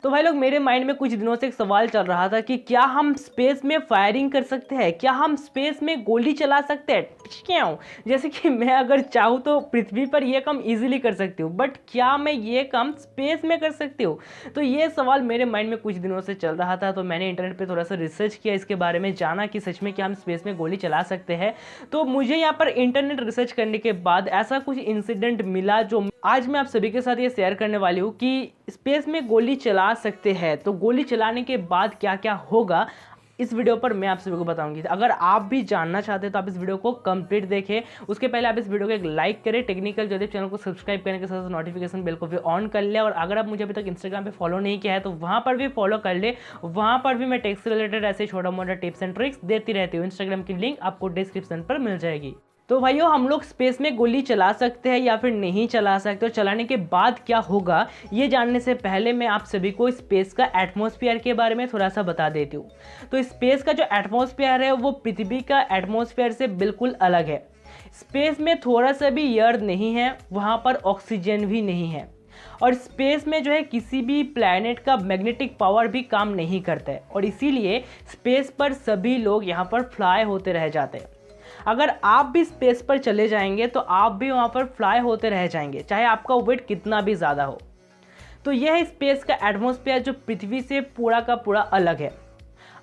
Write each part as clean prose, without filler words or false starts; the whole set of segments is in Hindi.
तो भाई लोग, मेरे माइंड में कुछ दिनों से एक सवाल चल रहा था कि क्या हम स्पेस में फायरिंग कर सकते हैं, क्या हम स्पेस में गोली चला सकते हैं। क्यों? जैसे कि मैं अगर चाहूँ तो पृथ्वी पर यह काम इजीली कर सकती हूँ, बट क्या मैं ये काम स्पेस में कर सकती हूँ? तो ये सवाल मेरे माइंड में कुछ दिनों से चल रहा था। तो मैंने इंटरनेट पर थोड़ा सा रिसर्च किया, इसके बारे में जाना कि सच में क्या हम स्पेस में गोली चला सकते हैं। तो मुझे यहाँ पर इंटरनेट रिसर्च करने के बाद ऐसा कुछ इंसिडेंट मिला जो आज मैं आप सभी के साथ ये शेयर करने वाली हूँ कि स्पेस में गोली चला सकते हैं। तो गोली चलाने के बाद क्या क्या होगा, इस वीडियो पर मैं आप सभी को बताऊंगी। अगर आप भी जानना चाहते हैं तो आप इस वीडियो को कंप्लीट देखें। उसके पहले आप इस वीडियो को एक लाइक करें, टेक्निकल ज्योतिष चैनल को सब्सक्राइब करने के साथ नोटिफिकेशन बेल को भी ऑन कर ले। और अगर आप मुझे अभी तक इंस्टाग्राम पे फॉलो नहीं किया है तो वहाँ पर भी फॉलो कर ले। वहाँ पर भी मैं टेक्स से रिलेटेड ऐसे छोटा मोटा टिप्स एंड ट्रिक्स देती रहती हूँ। इंस्टाग्राम की लिंक आपको डिस्क्रिप्शन पर मिल जाएगी। तो भाइयों, हम लोग स्पेस में गोली चला सकते हैं या फिर नहीं चला सकते, और चलाने के बाद क्या होगा, ये जानने से पहले मैं आप सभी को स्पेस का एटमॉस्फेयर के बारे में थोड़ा सा बता देती हूँ। तो स्पेस का जो एटमॉस्फेयर है वो पृथ्वी का एटमॉस्फेयर से बिल्कुल अलग है। स्पेस में थोड़ा सा भी एयर नहीं है, वहाँ पर ऑक्सीजन भी नहीं है, और स्पेस में जो है किसी भी प्लैनेट का मैग्नेटिक पावर भी काम नहीं करता है, और इसीलिए स्पेस पर सभी लोग यहाँ पर फ्लाई होते रह जाते हैं। अगर आप भी स्पेस पर चले जाएंगे तो आप भी वहाँ पर फ्लाई होते रह जाएंगे, चाहे आपका वेट कितना भी ज़्यादा हो। तो यह है स्पेस का एटमॉस्फेयर जो पृथ्वी से पूरा का पूरा अलग है।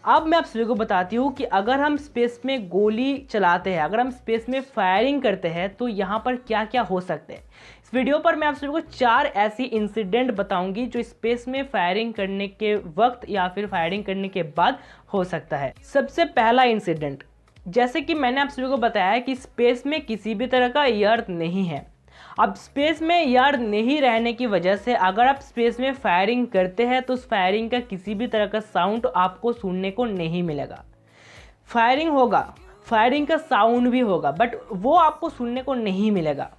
अब मैं आप सभी को बताती हूँ कि अगर हम स्पेस में गोली चलाते हैं, अगर हम स्पेस में फायरिंग करते हैं तो यहाँ पर क्या क्या हो सकते हैं। इस वीडियो पर मैं आप सभी को 4 ऐसी इंसिडेंट बताऊंगी जो स्पेस में फायरिंग करने के वक्त या फिर फायरिंग करने के बाद हो सकता है। सबसे पहला इंसिडेंट, जैसे कि मैंने आप सभी को बताया कि स्पेस में किसी भी तरह का एयर नहीं है। अब स्पेस में एयर नहीं रहने की वजह से अगर आप स्पेस में फायरिंग करते हैं तो उस फायरिंग का किसी भी तरह का साउंड आपको सुनने को नहीं मिलेगा। फायरिंग होगा, फायरिंग का साउंड भी होगा, बट वो आपको सुनने को नहीं मिलेगा।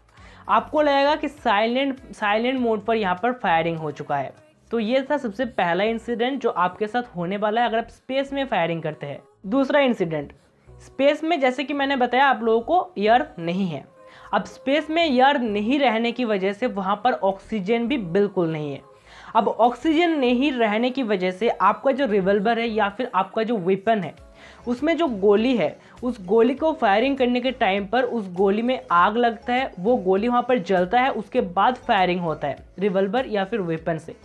आपको लगेगा कि साइलेंट मोड पर यहाँ पर फायरिंग हो चुका है। तो ये था सबसे पहला इंसिडेंट जो आपके साथ होने वाला है अगर आप स्पेस में फायरिंग करते हैं। दूसरा इंसिडेंट, स्पेस में जैसे कि मैंने बताया आप लोगों को एयर नहीं है। अब स्पेस में एयर नहीं रहने की वजह से वहाँ पर ऑक्सीजन भी बिल्कुल नहीं है। अब ऑक्सीजन नहीं रहने की वजह से आपका जो रिवॉल्वर है या फिर आपका जो वेपन है उसमें जो गोली है, उस गोली को फायरिंग करने के टाइम पर उस गोली में आग लगता है, वो गोली वहाँ पर जलता है, उसके बाद फायरिंग होता है रिवॉल्वर या फिर वेपन से।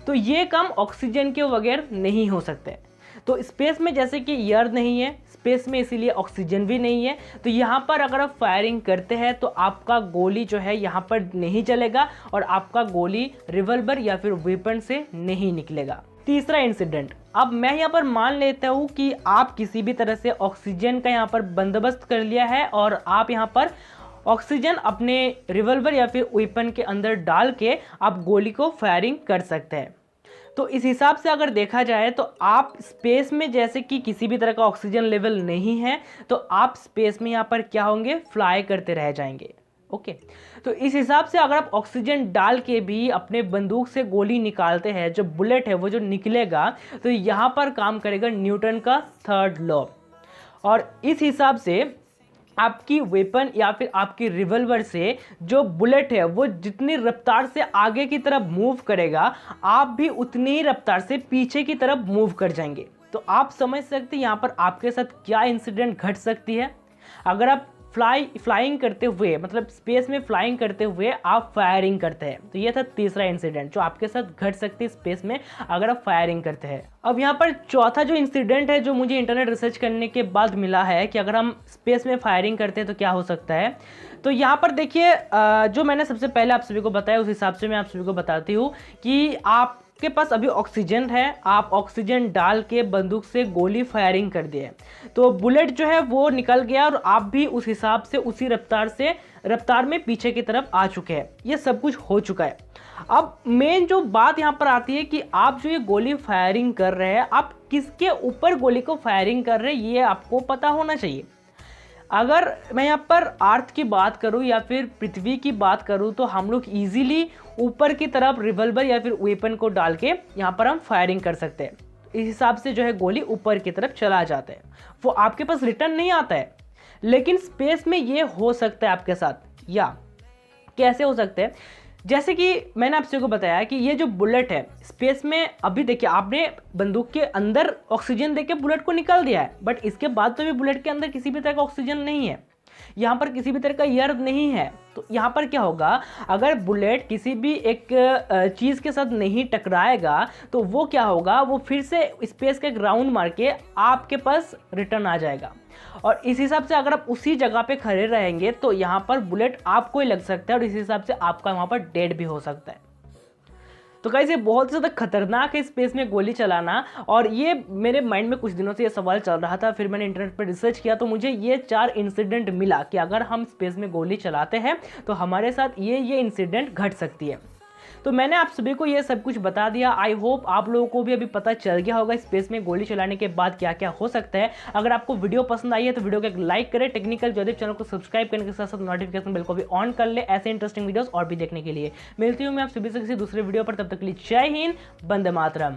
तो ये काम ऑक्सीजन के बगैर नहीं हो सकता है। तो स्पेस में जैसे कि एयर नहीं है, स्पेस में इसीलिए ऑक्सीजन भी नहीं है, तो यहाँ पर अगर आप फायरिंग करते हैं तो आपका गोली जो है यहाँ पर नहीं चलेगा और आपका गोली रिवॉल्वर या फिर वेपन से नहीं निकलेगा। तीसरा इंसिडेंट, अब मैं यहाँ पर मान लेता हूँ कि आप किसी भी तरह से ऑक्सीजन का यहाँ पर बंदोबस्त कर लिया है और आप यहाँ पर ऑक्सीजन अपने रिवॉल्वर या फिर वेपन के अंदर डाल के आप गोली को फायरिंग कर सकते हैं। तो इस हिसाब से अगर देखा जाए तो आप स्पेस में जैसे कि किसी भी तरह का ऑक्सीजन लेवल नहीं है तो आप स्पेस में यहाँ पर क्या होंगे, फ्लाई करते रह जाएंगे। ओके, तो इस हिसाब से अगर आप ऑक्सीजन डाल के भी अपने बंदूक से गोली निकालते हैं, जो बुलेट है वो जो निकलेगा, तो यहाँ पर काम करेगा न्यूटन का 3rd लॉ। और इस हिसाब से आपकी वेपन या फिर आपकी रिवॉल्वर से जो बुलेट है वो जितनी रफ्तार से आगे की तरफ मूव करेगा, आप भी उतनी ही रफ्तार से पीछे की तरफ मूव कर जाएंगे। तो आप समझ सकते हैं यहाँ पर आपके साथ क्या इंसिडेंट घट सकती है अगर आप फ्लाइंग करते हुए, मतलब स्पेस में फ्लाइंग करते हुए आप फायरिंग करते हैं। तो ये था तीसरा इंसिडेंट जो आपके साथ घट सकती है स्पेस में अगर आप फायरिंग करते हैं। अब यहाँ पर चौथा जो इंसिडेंट है जो मुझे इंटरनेट रिसर्च करने के बाद मिला है कि अगर हम स्पेस में फायरिंग करते हैं तो क्या हो सकता है। तो यहाँ पर देखिए, जो मैंने सबसे पहले आप सभी को बताया उस हिसाब से मैं आप सभी को बताती हूँ कि आपके पास अभी ऑक्सीजन है, आप ऑक्सीजन डाल के बंदूक से गोली फायरिंग कर दिए, तो बुलेट जो है वो निकल गया और आप भी उस हिसाब से उसी रफ्तार में पीछे की तरफ आ चुके हैं। ये सब कुछ हो चुका है। अब मेन जो बात यहाँ पर आती है कि आप जो ये गोली फायरिंग कर रहे हैं, आप किसके ऊपर गोली को फायरिंग कर रहे हैं ये आपको पता होना चाहिए। अगर मैं यहाँ पर अर्थ की बात करूँ या फिर पृथ्वी की बात करूँ तो हम लोग इजीली ऊपर की तरफ रिवॉल्वर या फिर वेपन को डाल के यहाँ पर हम फायरिंग कर सकते हैं। इस हिसाब से जो है गोली ऊपर की तरफ चला जाता है, वो आपके पास रिटर्न नहीं आता है। लेकिन स्पेस में ये हो सकता है आपके साथ। या कैसे हो सकता है, जैसे कि मैंने आपसे को बताया कि ये जो बुलेट है स्पेस में, अभी देखिए आपने बंदूक के अंदर ऑक्सीजन देके बुलेट को निकाल दिया है, बट इसके बाद तो भी बुलेट के अंदर किसी भी तरह का ऑक्सीजन नहीं है, यहाँ पर किसी भी तरह का एयर नहीं है। तो यहाँ पर क्या होगा, अगर बुलेट किसी भी एक चीज़ के साथ नहीं टकराएगा तो वो क्या होगा, वो फिर से स्पेस का एक राउंड मार के आपके पास रिटर्न आ जाएगा। और इस हिसाब से अगर आप उसी जगह पे खड़े रहेंगे तो यहाँ पर बुलेट आपको ही लग सकता है और इस हिसाब से आपका वहाँ पर डेड भी हो सकता है। तो गाइस ये बहुत ज़्यादा खतरनाक है स्पेस में गोली चलाना। और ये मेरे माइंड में कुछ दिनों से ये सवाल चल रहा था, फिर मैंने इंटरनेट पर रिसर्च किया तो मुझे ये 4 इंसिडेंट मिला कि अगर हम स्पेस में गोली चलाते हैं तो हमारे साथ ये इंसिडेंट घट सकती है। तो मैंने आप सभी को ये सब कुछ बता दिया। आई होप आप लोगों को भी अभी पता चल गया होगा स्पेस में गोली चलाने के बाद क्या क्या हो सकता है। अगर आपको वीडियो पसंद आई है तो वीडियो को एक लाइक करें, टेक्निकल ज्योतिष चैनल को सब्सक्राइब करने के साथ साथ नोटिफिकेशन बेल को भी ऑन कर ले ऐसे इंटरेस्टिंग वीडियोस और भी देखने के लिए। मिलती हूँ मैं आप सभी से किसी दूसरे वीडियो पर, तब तक के लिए जय हिंद, वंदे मातरम।